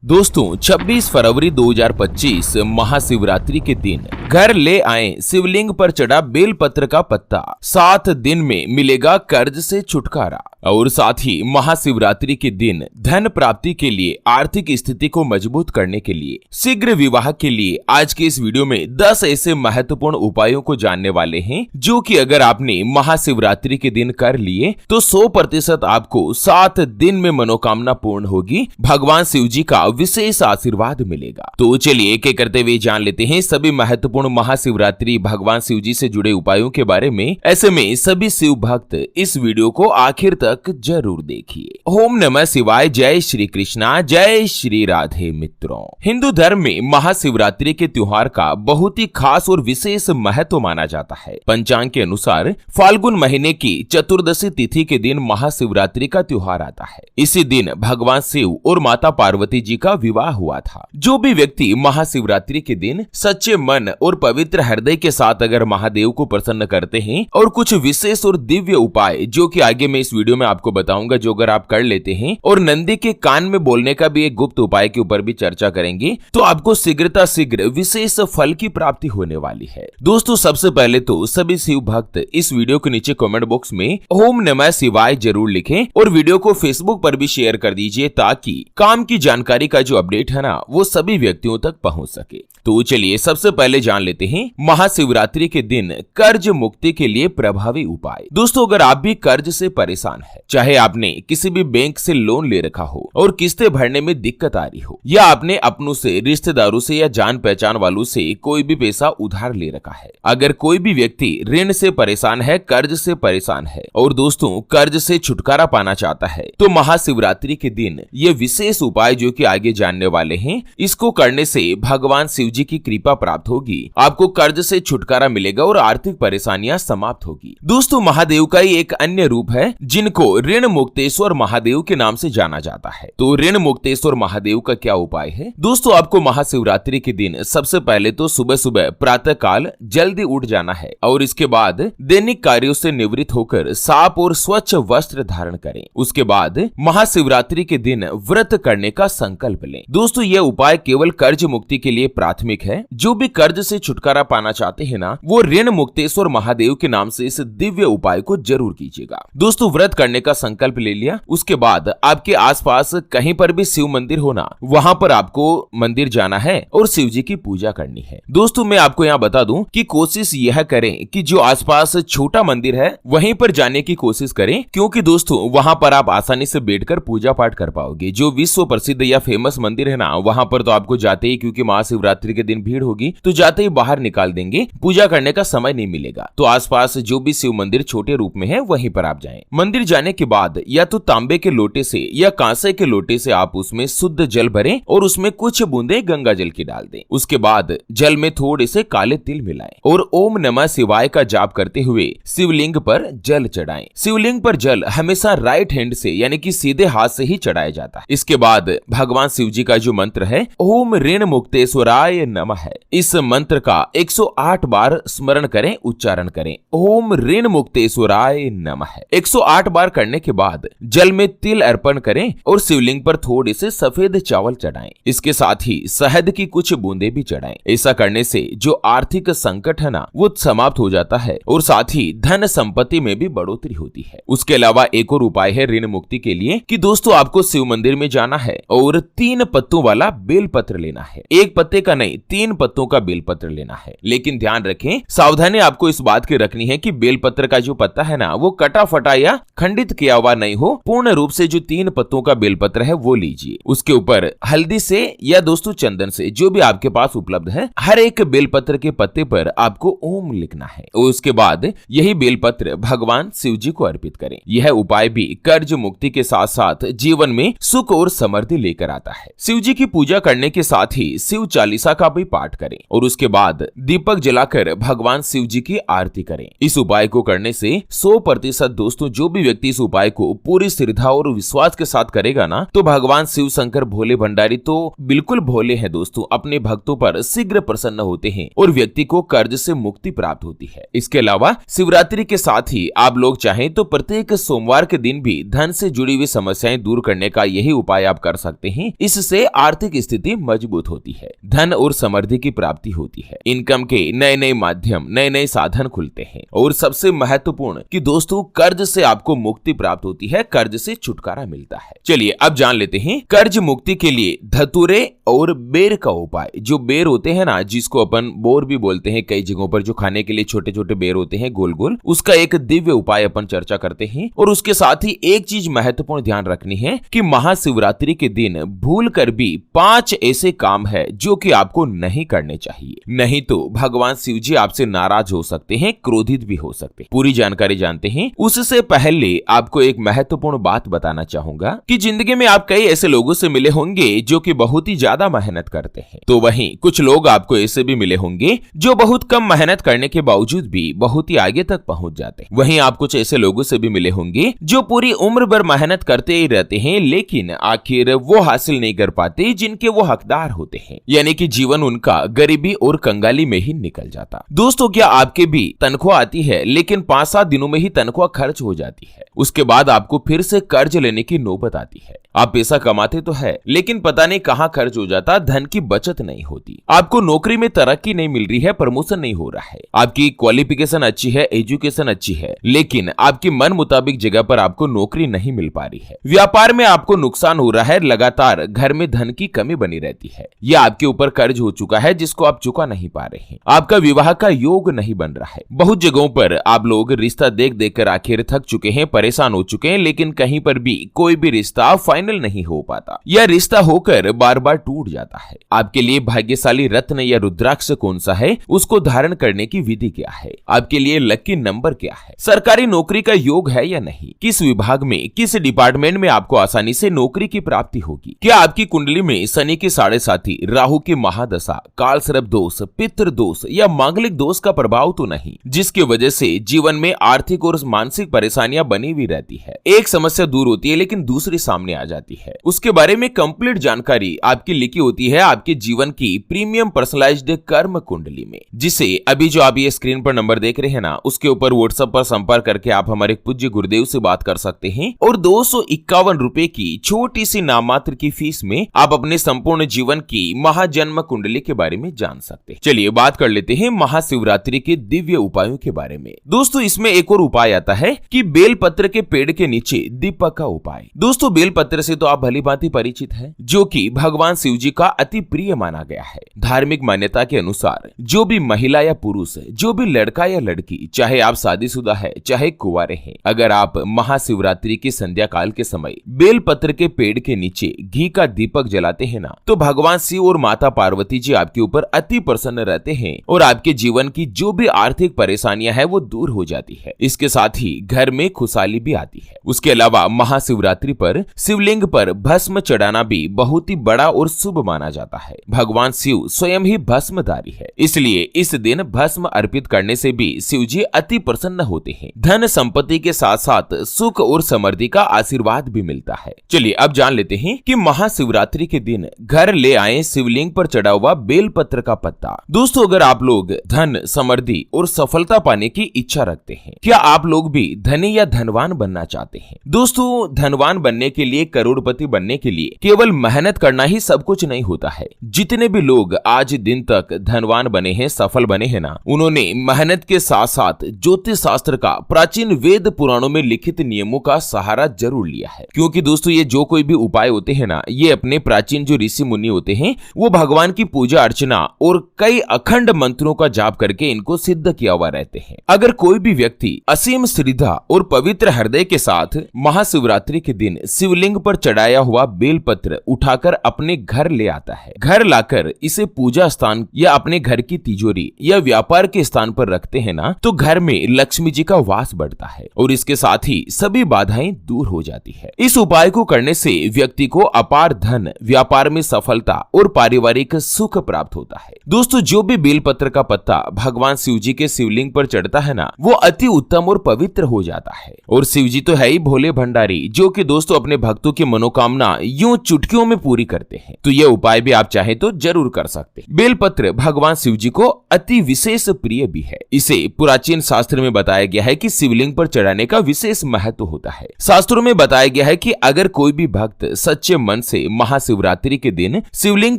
दोस्तों 26 फरवरी 2025 महाशिवरात्रि के दिन घर ले आए शिवलिंग पर चढ़ा बेलपत्र का पत्ता 7 दिन में मिलेगा कर्ज से छुटकारा। और साथ ही महाशिवरात्रि के दिन धन प्राप्ति के लिए आर्थिक स्थिति को मजबूत करने के लिए शीघ्र विवाह के लिए आज के इस वीडियो में 10 ऐसे महत्वपूर्ण उपायों को जानने वाले हैं जो कि अगर आपने महाशिवरात्रि के दिन कर लिए तो 100% आपको 7 दिन में मनोकामना पूर्ण होगी, भगवान शिव जी का विशेष आशीर्वाद मिलेगा। तो चलिए एक एक करते हुए जान लेते हैं सभी महत्वपूर्ण महाशिवरात्रि भगवान शिव जी से जुड़े उपायों के बारे में। ऐसे में सभी शिव भक्त इस वीडियो को आखिर तक जरूर देखिए। ओम नमः शिवाय, जय श्री कृष्णा, जय श्री राधे। मित्रों, हिंदू धर्म में महाशिवरात्रि के त्योहार का बहुत ही खास और विशेष महत्व माना जाता है। पंचांग के अनुसार फाल्गुन महीने की चतुर्दशी तिथि के दिन महाशिवरात्रि का त्योहार आता है। इसी दिन भगवान शिव और माता पार्वती जी का विवाह हुआ था। जो भी व्यक्ति महाशिवरात्रि के दिन सच्चे मन और पवित्र हृदय के साथ अगर महादेव को प्रसन्न करते हैं और कुछ विशेष और दिव्य उपाय जो कि आगे मैं इस वीडियो में आपको बताऊंगा, जो अगर आप कर लेते हैं और नंदी के कान में बोलने का भी एक गुप्त उपाय के ऊपर भी चर्चा करेंगे, तो आपको शीघ्र विशेष फल की प्राप्ति होने वाली है। दोस्तों, सबसे पहले तो सभी शिव भक्त इस वीडियो के नीचे कमेंट बॉक्स में ओम नमः शिवाय जरूर लिखें और वीडियो को फेसबुक पर भी शेयर कर दीजिए ताकि काम की जानकारी का जो अपडेट है ना वो सभी व्यक्तियों तक पहुंच सके। तो चलिए सबसे पहले जान लेते हैं महाशिवरात्रि के दिन कर्ज मुक्ति के लिए प्रभावी उपाय। दोस्तों, अगर आप भी कर्ज से परेशान है, चाहे आपने किसी भी बैंक से लोन ले रखा हो और किस्तें भरने में दिक्कत आ रही हो, या आपने अपनों से, रिश्तेदारों से या जान पहचान वालों से कोई भी पैसा उधार ले रखा है, अगर कोई भी व्यक्ति ऋण से परेशान है, कर्ज से परेशान है और दोस्तों कर्ज से छुटकारा पाना चाहता है, तो महाशिवरात्रि के दिन ये विशेष उपाय जो कि आगे जानने वाले हैं, इसको करने से भगवान शिव जी की कृपा प्राप्त होगी, आपको कर्ज से छुटकारा मिलेगा और आर्थिक परेशानियां समाप्त होगी। दोस्तों, महादेव का ही एक अन्य रूप है जिनको ऋण मुक्तेश्वर महादेव के नाम से जाना जाता है। तो ऋण मुक्तेश्वर महादेव का क्या उपाय है? दोस्तों, आपको महाशिवरात्रि के दिन सबसे पहले तो सुबह सुबह प्रातः काल जल्दी उठ जाना है और इसके बाद दैनिक कार्यों से निवृत्त होकर साफ और स्वच्छ वस्त्र धारण करें। उसके बाद महाशिवरात्रि के दिन व्रत करने का संकल्प लें। दोस्तों, यह उपाय केवल कर्ज मुक्ति के लिए प्राथमिक है। जो भी कर्ज से छुटकारा पाना चाहते हैं ना, वो ऋण मुक्तेश्वर महादेव के नाम से इस दिव्य उपाय को जरूर कीजिएगा। दोस्तों, व्रत करने का संकल्प ले लिया, उसके बाद आपके आसपास कहीं पर भी शिव मंदिर हो ना, वहां पर आपको मंदिर जाना है और शिव जी की पूजा करनी है। दोस्तों, मैं आपको यहाँ बता दूं कि कोशिश यह करें कि जो आसपास छोटा मंदिर है वहीं पर जाने की कोशिश करें, क्योंकि दोस्तों वहां पर आप आसानी से बैठकर पूजा पाठ कर पाओगे। जो विश्व प्रसिद्ध या फेमस मंदिर है ना, वहां पर तो आपको जाते ही, क्योंकि महाशिवरात्रि के दिन भीड़ होगी, तो जाते ही बाहर निकाल देंगे, पूजा करने का समय नहीं मिलेगा। तो आसपास जो भी शिव मंदिर छोटे रूप में है वहीं पर आप जाएं। मंदिर जाने के बाद या तो तांबे के लोटे से या कांसे के लोटे से आप उसमें शुद्ध जल भरें और उसमें कुछ बूंदे गंगा जल की डाल दें। उसके बाद जल में थोड़े से काले तिल मिलाएं और ओम नमः शिवाय का जाप करते हुए शिवलिंग पर जल चढ़ाएं। शिवलिंग पर जल हमेशा राइट हैंड से यानी कि सीधे हाथ से ही चढ़ाया जाता है। इसके बाद भगवान शिव जी का जो मंत्र है ओम ऋण मुक्तेश्वराय नमः है, इस मंत्र का 108 बार स्मरण करें, उच्चारण करें। ओम ऋण मुक्तेश्वराय नमः है 108 बार करने के बाद जल में तिल अर्पण करें और शिवलिंग पर थोड़े से सफेद चावल चढ़ाएं। इसके साथ ही शहद की कुछ बूंदे भी चढ़ाएं। ऐसा करने से जो आर्थिक संकट है ना वो समाप्त हो जाता है और साथ ही धन संपत्ति में भी बढ़ोतरी होती है। उसके अलावा एक और उपाय है ऋण मुक्ति के लिए कि दोस्तों आपको शिव मंदिर में जाना है और 3 पत्तों वाला बेलपत्र लेना है। एक पत्ते का नहीं, 3 पत्तों का बेलपत्र लेना है। लेकिन ध्यान रखें, सावधानी आपको इस बात की रखनी है कि बेलपत्र का जो पत्ता है ना वो कटा फटा या खंडित किया हुआ नहीं हो। पूर्ण रूप से जो 3 पत्तों का बेलपत्र है वो लीजिए। उसके ऊपर हल्दी से या दोस्तों चंदन से, जो भी आपके पास उपलब्ध है, हर एक बेलपत्र के पत्ते पर आपको ओम लिखना है और उसके बाद यही बेलपत्र भगवान शिव जी को अर्पित करें। यह उपाय भी कर्ज मुक्ति के साथ साथ जीवन में सुख और समृद्धि लेकर आता है। शिव जी की पूजा करने के साथ ही शिव चालीसा का भी पाठ करें और उसके बाद दीपक जलाकर भगवान शिव जी की आरती करें। इस उपाय को करने से 100% दोस्तों जो भी व्यक्ति इस उपाय को पूरी श्रद्धा और विश्वास के साथ करेगा ना, तो भगवान शिव शंकर भोले भंडारी तो बिल्कुल भोले हैं दोस्तों, अपने भक्तों पर शीघ्र प्रसन्न होते हैं और व्यक्ति को कर्ज से मुक्ति प्राप्त होती है। इसके अलावा शिवरात्रि के साथ ही आप लोग चाहें तो प्रत्येक सोमवार के दिन भी धन से जुड़ी हुई समस्याएं दूर करने का यही उपाय आप कर सकते हैं। इससे आर्थिक स्थिति मजबूत होती है, धन और समृद्धि की प्राप्ति होती है, इनकम के नए नए माध्यम, नए नए साधन खुलते हैं और सबसे महत्वपूर्ण कि दोस्तों कर्ज से आपको मुक्ति प्राप्त होती है, कर्ज से छुटकारा मिलता है। चलिए अब जान लेते हैं कर्ज मुक्ति के लिए धतूरे और बेर का उपाय। जो बेर होते हैं ना, जिसको अपन बोर भी बोलते हैं कई जगहों पर, जो खाने के लिए छोटे छोटे बेर होते हैं गोल गोल, उसका एक दिव्य उपाय अपन चर्चा करते हैं। और उसके साथ ही एक चीज महत्वपूर्ण ध्यान रखनी है कि महाशिवरात्रि के दिन भूल कर भी 5 ऐसे काम है जो कि आपको नहीं करने चाहिए, नहीं तो भगवान शिव जी आपसे नाराज हो सकते हैं, क्रोधित भी हो सकते हैं। पूरी जानकारी जानते हैं। उससे पहले आपको एक महत्वपूर्ण बात बताना चाहूंगा कि जिंदगी में आप कई ऐसे लोगों से मिले होंगे जो कि बहुत ही ज्यादा मेहनत करते हैं, तो वहीं कुछ लोग आपको ऐसे भी मिले होंगे जो बहुत कम मेहनत करने के बावजूद भी बहुत ही आगे तक पहुंच जाते हैं। वहीं आप कुछ ऐसे लोगों से भी मिले होंगे जो पूरी उम्र भर मेहनत करते ही रहते हैं, लेकिन आखिर वो हासिल नहीं कर पाते जिनके वो हकदार होते हैं, यानी कि जीवन उनका गरीबी और कंगाली में ही निकल जाता। दोस्तों क्या आपके भी तनख्वाह आती है लेकिन 5-7 दिनों में ही तनख्वाह खर्च हो जाती है, उसके बाद आपको फिर से कर्ज लेने की नौबत आती है। आप पैसा कमाते तो है लेकिन पता नहीं कहां खर्च हो जाता, धन की बचत नहीं होती, आपको नौकरी में तरक्की नहीं मिल रही है, प्रमोशन नहीं हो रहा है, आपकी क्वालिफिकेशन अच्छी है, एजुकेशन अच्छी है, लेकिन आपकी मन मुताबिक जगह पर आपको नौकरी नहीं मिल पा रही है, व्यापार में आपको नुकसान हो रहा है, लगातार घर में धन की कमी बनी रहती है, या आपके ऊपर कर्ज हो चुका है जिसको आप चुका नहीं पा रहे हैं, आपका विवाह का योग नहीं बन रहा है। बहुत जगहों पर आप लोग रिश्ता देख देख कर आखिर थक चुके हैं, परेशान हो चुके हैं, लेकिन कहीं पर भी कोई भी रिश्ता फाइनल नहीं हो पाता, या रिश्ता होकर बार बार टूट जाता है। आपके लिए भाग्यशाली रत्न या रुद्राक्ष कौन सा है, उसको धारण करने की विधि क्या है, आपके लिए लकी नंबर क्या है, सरकारी नौकरी का योग है या नहीं, किस विभाग में, किस डिपार्टमेंट में आपको आसानी से नौकरी की प्राप्ति होगी, क्या आपकी कुंडली में शनि के साढ़े साथी, राहु की महादशा, काल सर्प दोष, पितृ दोष या मांगलिक दोष का प्रभाव तो नहीं, जिसकी वजह से जीवन में आर्थिक और मानसिक परेशानियां बनी हुई रहती है। एक समस्या दूर होती है लेकिन दूसरी सामने आ जाती है, उसके बारे में कंप्लीट जानकारी आपकी लिखी होती है आपके जीवन की प्रीमियम पर्सनलाइज्ड कर्म कुंडली में, जिसे अभी जो आप ये स्क्रीन पर नंबर देख रहे हैं ना, उसके ऊपर व्हाट्सएप पर संपर्क करके आप हमारे पूज्य गुरुदेव से बात कर सकते हैं और 251 रुपए की छोटी सी नाममात्र की फीस में आप अपने संपूर्ण जीवन की महाजन्म कुंडली के बारे में जान सकते हैं। चलिए बात कर लेते हैं महाशिवरात्रि के दिव्य उपायों के बारे में। दोस्तों इसमें एक और उपाय आता है कि बेलपत्र के पेड़ के नीचे दीपक का उपाय। दोस्तों बेलपत्र से तो आप भली भांति परिचित है, जो कि भगवान शिव जी का अति प्रिय माना गया है। धार्मिक मान्यता के अनुसार जो भी महिला या पुरुष, जो भी लड़का या लड़की, चाहे आप शादीशुदा है चाहे कुंवारे हैं, अगर आप महाशिवरात्रि की संध्या काल के समय बेलपत्र के पेड़ के नीचे घी का दीपक जलाते हैं ना, तो भगवान शिव और माता पार्वती जी आपके ऊपर अति प्रसन्न रहते हैं और आपके जीवन की जो भी आर्थिक परेशानियां हैं वो दूर हो जाती है। इसके साथ ही घर में खुशहाली भी आती है। उसके अलावा महाशिवरात्रि पर शिवलिंग पर भस्म चढ़ाना भी बहुत ही बड़ा और शुभ माना जाता है। भगवान शिव स्वयं ही भस्मधारी है, इसलिए इस दिन भस्म अर्पित करने से भी शिव जी अति प्रसन्न होते हैं। धन संपत्ति के साथ साथ सुख और समृद्धि का आशीर्वाद भी मिलता है। चलिए अब जान लेते हैं कि महाशिवरात्रि के दिन घर ले आए शिवलिंग पर चढ़ा हुआ बेलपत्र का पत्ता। दोस्तों अगर आप लोग धन, समृद्धि और सफलता पाने की इच्छा रखते हैं, क्या आप लोग भी धनी या धनवान बनना चाहते हैं? दोस्तों धनवान बनने के लिए, करोड़पति बनने के लिए केवल मेहनत करना ही सब कुछ नहीं होता है। जितने भी लोग आज दिन तक धनवान बने हैं, सफल बने हैं ना, उन्होंने मेहनत के साथ साथ ज्योतिष शास्त्र का, प्राचीन वेद पुराणों में लिखित नियमों का सहारा जरूर लिया है। क्योंकि दोस्तों ये जो कोई भी उपाय होते हैं ना, ये अपने प्राचीन जो ऋषि मुनि होते हैं वो भगवान की पूजा अर्चना और कई अखंड मंत्रों का जाप करके इनको सिद्ध किया हुआ रहते हैं। अगर कोई भी व्यक्ति असीम श्रद्धा और पवित्र हृदय के साथ महाशिवरात्रि के दिन शिवलिंग पर चढ़ाया हुआ बेलपत्र उठाकर अपने घर ले आता है, घर लाकर इसे पूजा स्थान या अपने घर की तिजोरी या व्यापार के स्थान पर रखते हैं ना, तो घर में लक्ष्मी जी का वास बढ़ता है और इसके साथ ही सभी बाधाएं दूर हो जाती है। इस उपाय को करने से व्यक्ति को अपार धन, व्यापार में सफलता और पारिवारिक सुख प्राप्त होता है। दोस्तों जो भी बेलपत्र का पत्ता भगवान शिव जी के शिवलिंग पर चढ़ता है ना, वो अति उत्तम और पवित्र हो जाता है। और शिव जी तो है ही भोले भंडारी, जो कि दोस्तों अपने भक्तों की मनोकामना यूं चुटकियों में पूरी करते हैं। तो ये उपाय भी आप चाहे तो जरूर कर सकते हैं। बेलपत्र भगवान शिव जी को अति विशेष प्रिय भी है। इसे प्राचीन शास्त्र में बताया गया है कि शिवलिंग पर चढ़ाने का विशेष महत्व होता है। शास्त्रों में बताया गया है कि अगर कोई भी भक्त सच्चे मन मन से महाशिवरात्रि के दिन शिवलिंग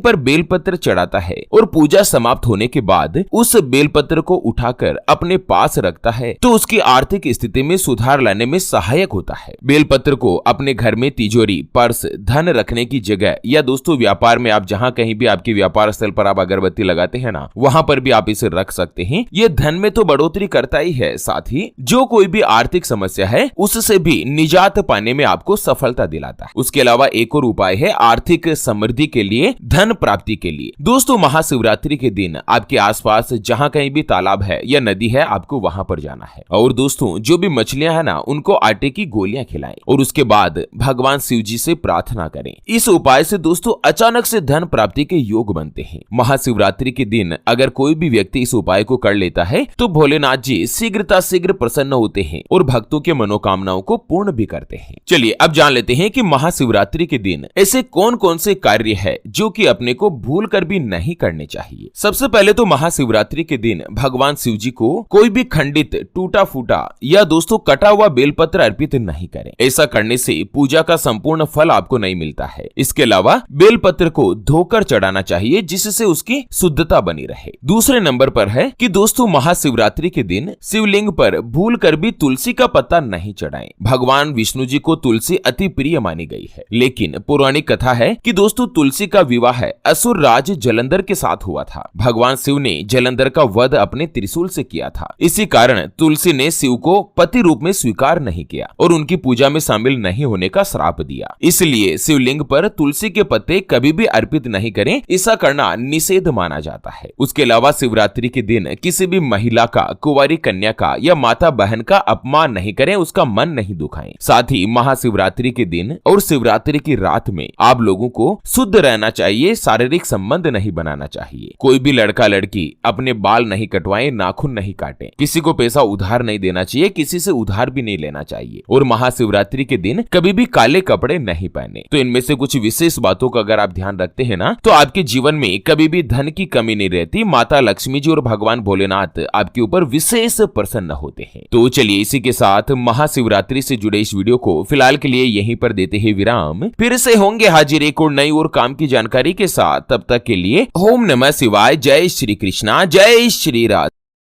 पर बेलपत्र चढ़ाता है और पूजा समाप्त होने के बाद उस बेलपत्र को उठाकर अपने पास रखता है तो उसकी आर्थिक स्थिति में सुधार लाने में सहायक होता है। बेलपत्र को अपने घर में तिजोरी, पर्स, धन रखने की जगह या दोस्तों व्यापार में आप जहाँ कहीं भी आपके व्यापार स्थल पर आप अगरबत्ती लगाते हैं ना, वहाँ पर भी आप इसे रख सकते हैं। ये धन में तो बढ़ोतरी करता ही है, साथ ही जो कोई भी आर्थिक समस्या है उससे भी निजात पाने में आपको सफलता दिलाता है। उसके अलावा एक और उपाय है आर्थिक समृद्धि के लिए, धन प्राप्ति के लिए। दोस्तों महाशिवरात्रि के दिन आपके आसपास जहाँ कहीं भी तालाब है या नदी है, आपको वहाँ पर जाना है और दोस्तों जो भी मछलियां है ना, उनको आटे की गोलियां खिलाएं और उसके बाद भगवान शिव जी से प्रार्थना करें। इस उपाय से दोस्तों अचानक से धन प्राप्ति के योग बनते हैं। महाशिवरात्रि के दिन अगर कोई भी व्यक्ति इस उपाय को कर लेता है तो भोलेनाथ जी शीघ्र प्रसन्न होते हैं और भक्तों के मनोकामनाओं को पूर्ण भी करते हैं। चलिए अब जान लेते हैं कि महाशिवरात्रि के दिन ऐसे कौन कौन से कार्य है जो कि अपने को भूल कर भी नहीं करने चाहिए। सबसे पहले तो महाशिवरात्रि के दिन भगवान शिव जी को कोई भी खंडित, टूटा फूटा या दोस्तों कटा हुआ बेलपत्र अर्पित नहीं करें। ऐसा करने से पूजा का संपूर्ण फल आपको नहीं मिलता है। इसके अलावा बेलपत्र को धोकर चढ़ाना चाहिए जिससे उसकी शुद्धता बनी रहे। दूसरे नंबर पर है कि दोस्तों महाशिवरात्रि के दिन शिवलिंग पर भूल कर भी तुलसी का पत्ता नहीं चढ़ाएं। भगवान विष्णु जी को तुलसी अति प्रिय मानी गई है, लेकिन पौराणिक कथा है कि दोस्तों तुलसी का विवाह असुर राज जलंधर के साथ हुआ था। भगवान शिव ने जलंधर का वध अपने त्रिशूल से किया था। इसी कारण तुलसी ने शिव को पति रूप में स्वीकार नहीं किया और उनकी पूजा में शामिल नहीं होने का श्राप दिया। इसलिए शिवलिंग पर तुलसी के पत्ते कभी भी अर्पित नहीं करें, ऐसा करना निषेध माना जाता है। उसके अलावा शिवरात्रि के दिन किसी भी महिला का, कुंवारी कन्या का या माता बहन का अपमान नहीं करें, उसका मन नहीं दुखाएं। साथ ही महाशिवरात्रि के दिन और शिवरात्रि की रात में आप लोगों को शुद्ध रहना चाहिए, शारीरिक संबंध नहीं बनाना चाहिए। कोई भी लड़का लड़की अपने बाल नहीं कटवाएं, नाखून नहीं काटें, किसी को पैसा उधार नहीं देना चाहिए, किसी से उधार भी नहीं लेना चाहिए और महाशिवरात्रि के दिन कभी भी काले कपड़े नहीं पहने। तो इनमें से कुछ विशेष बातों का अगर आप ध्यान रखते हैं ना, तो आपके जीवन में कभी भी धन की कमी नहीं रहती। माता लक्ष्मी जी और भगवान भोलेनाथ आपके ऊपर विशेष प्रसन्न होते हैं। तो चलिए इसी के साथ महाशिवरात्रि से जुड़े इस वीडियो को फिलहाल के लिए यहीं पर देते हैं विराम। फिर से होंगे हाजिर एक और नई और काम की जानकारी के साथ। तब तक के लिए ओम नमः शिवाय, जय श्री कृष्णा, जय श्री राधे।